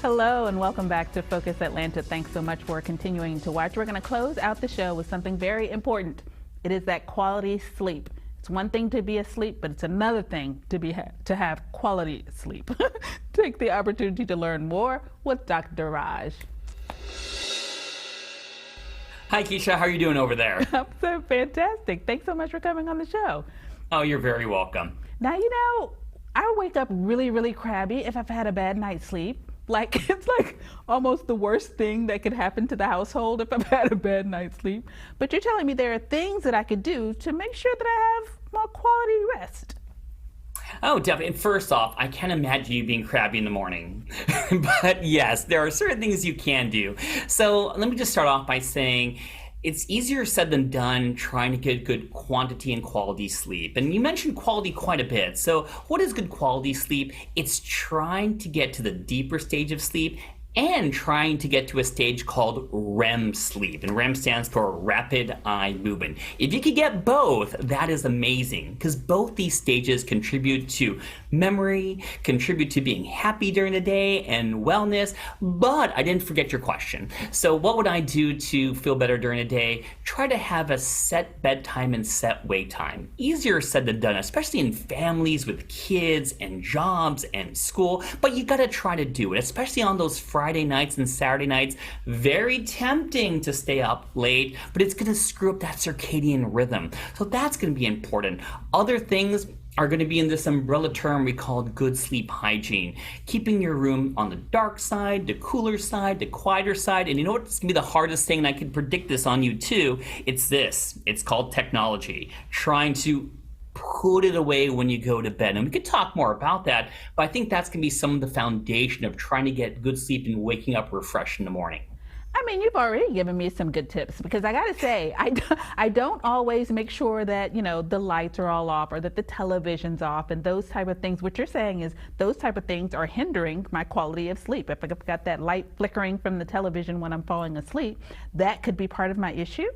Hello and welcome back to Focus Atlanta. Thanks so much for continuing to watch. We're going to close out the show with something very important. It is that quality sleep. It's one thing to be asleep, but it's another thing to have quality sleep. Take the opportunity to learn more with Dr. Raj. Hi, Keisha. How are you doing over there? I'm so fantastic. Thanks so much for coming on the show. Oh, you're very welcome. Now, I wake up really, really crabby if I've had a bad night's sleep. It's like almost the worst thing that could happen to the household if I've had a bad night's sleep. But you're telling me there are things that I could do to make sure that I have more quality rest. Oh, definitely. And first off, I can't imagine you being crabby in the morning. But yes, there are certain things you can do. So let me just start off by saying it's easier said than done trying to get good quantity and quality sleep. And you mentioned quality quite a bit. So what is good quality sleep? It's trying to get to the deeper stage of sleep and trying to get to a stage called REM sleep. And REM stands for rapid eye movement. If you could get both, that is amazing, because both these stages contribute to memory, contribute to being happy during the day and wellness. But I didn't forget your question. So what would I do to feel better during the day? Try to have a set bedtime and set wake time. Easier said than done, especially in families with kids and jobs and school, but you gotta try to do it, especially on those Friday nights and Saturday nights. Very tempting to stay up late, but it's gonna screw up that circadian rhythm. So that's gonna be important. Other things are going to be in this umbrella term we call good sleep hygiene. Keeping your room on the dark side, the cooler side, the quieter side. And you know what's going to be the hardest thing, and I can predict this on you too, it's this. It's called technology. Trying to put it away when you go to bed. And we could talk more about that, but I think that's going to be some of the foundation of trying to get good sleep and waking up refreshed in the morning. I mean, you've already given me some good tips, because I got to say, I don't always make sure that, the lights are all off or that the television's off and those type of things. What you're saying is those type of things are hindering my quality of sleep. If I've got that light flickering from the television when I'm falling asleep, that could be part of my issue.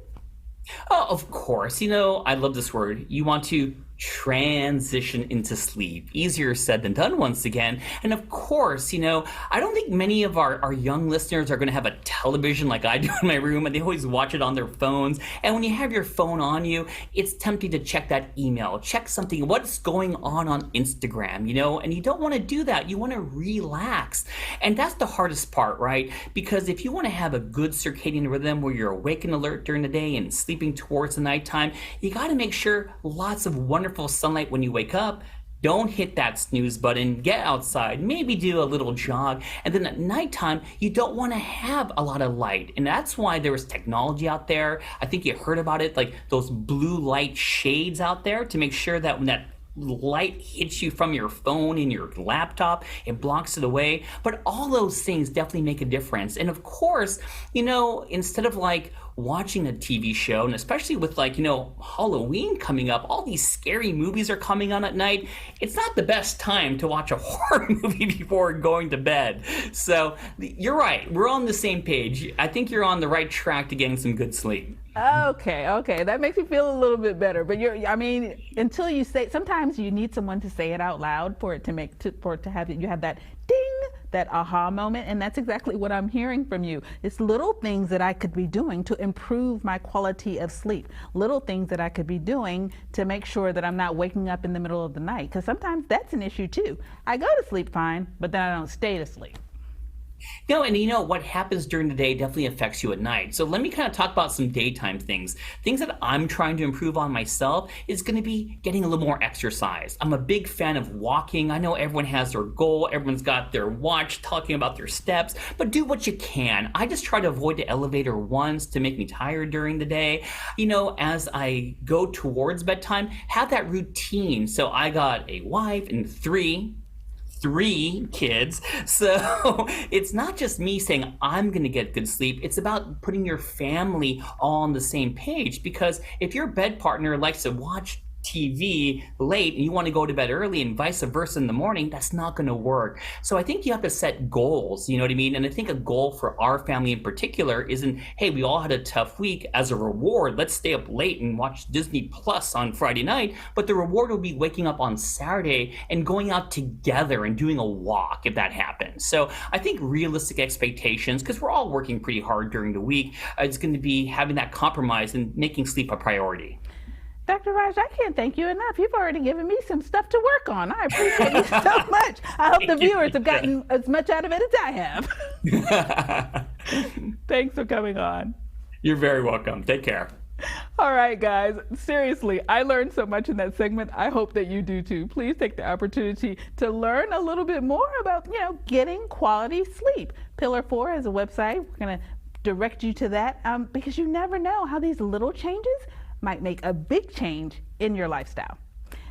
Oh, of course. I love this word. You want to transition into sleep. Easier said than done once again. And of course, I don't think many of our young listeners are going to have a television like I do in my room, and they always watch it on their phones. And when you have your phone on you, it's tempting to check that email, check something, what's going on Instagram, and you don't want to do that. You want to relax. And that's the hardest part, right? Because if you want to have a good circadian rhythm where you're awake and alert during the day and sleeping towards the nighttime, you got to make sure lots of wonderful sunlight when you wake up. Don't hit that snooze button. Get outside, maybe do a little jog. And then at nighttime, you don't want to have a lot of light. And that's why there is technology out there. I think you heard about it, like those blue light shades out there, to make sure that when that light hits you from your phone and your laptop, it blocks it away. But all those things definitely make a difference. And of course, instead of watching a TV show, and especially with Halloween coming up, all these scary movies are coming on at night. It's not the best time to watch a horror movie before going to bed. So you're right. We're on the same page. I think you're on the right track to getting some good sleep. Okay. That makes me feel a little bit better. But until you say, sometimes you need someone to say it out loud for it to have you have that ding, that aha moment. And that's exactly what I'm hearing from you. It's little things that I could be doing to improve my quality of sleep. Little things that I could be doing to make sure that I'm not waking up in the middle of the night. Because sometimes that's an issue too. I go to sleep fine, but then I don't stay to sleep. And what happens during the day definitely affects you at night. So let me kind of talk about some daytime things. Things that I'm trying to improve on myself is going to be getting a little more exercise. I'm a big fan of walking. I know everyone has their goal. Everyone's got their watch talking about their steps, but do what you can. I just try to avoid the elevator once to make me tired during the day. As I go towards bedtime, have that routine. So I got a wife and three kids. So it's not just me saying I'm going to get good sleep. It's about putting your family all on the same page, because if your bed partner likes to watch TV late and you want to go to bed early and vice versa in the morning, that's not going to work. So I think you have to set goals, you know what I mean? And I think a goal for our family in particular isn't, hey, we all had a tough week. As a reward, let's stay up late and watch Disney Plus on Friday night. But the reward will be waking up on Saturday and going out together and doing a walk if that happens. So I think realistic expectations, because we're all working pretty hard during the week, is going to be having that compromise and making sleep a priority. Dr. Raj, I can't thank you enough. You've already given me some stuff to work on. I appreciate you so much. I hope the viewers have gotten as much out of it as I have. Thanks for coming on. You're very welcome. Take care. All right, guys. Seriously, I learned so much in that segment. I hope that you do too. Please take the opportunity to learn a little bit more about, getting quality sleep. Pillar 4 is a website. We're going to direct you to that because you never know how these little changes might make a big change in your lifestyle.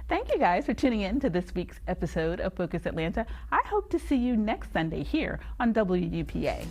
Thank you guys for tuning in to this week's episode of Focus Atlanta. I hope to see you next Sunday here on WUPA.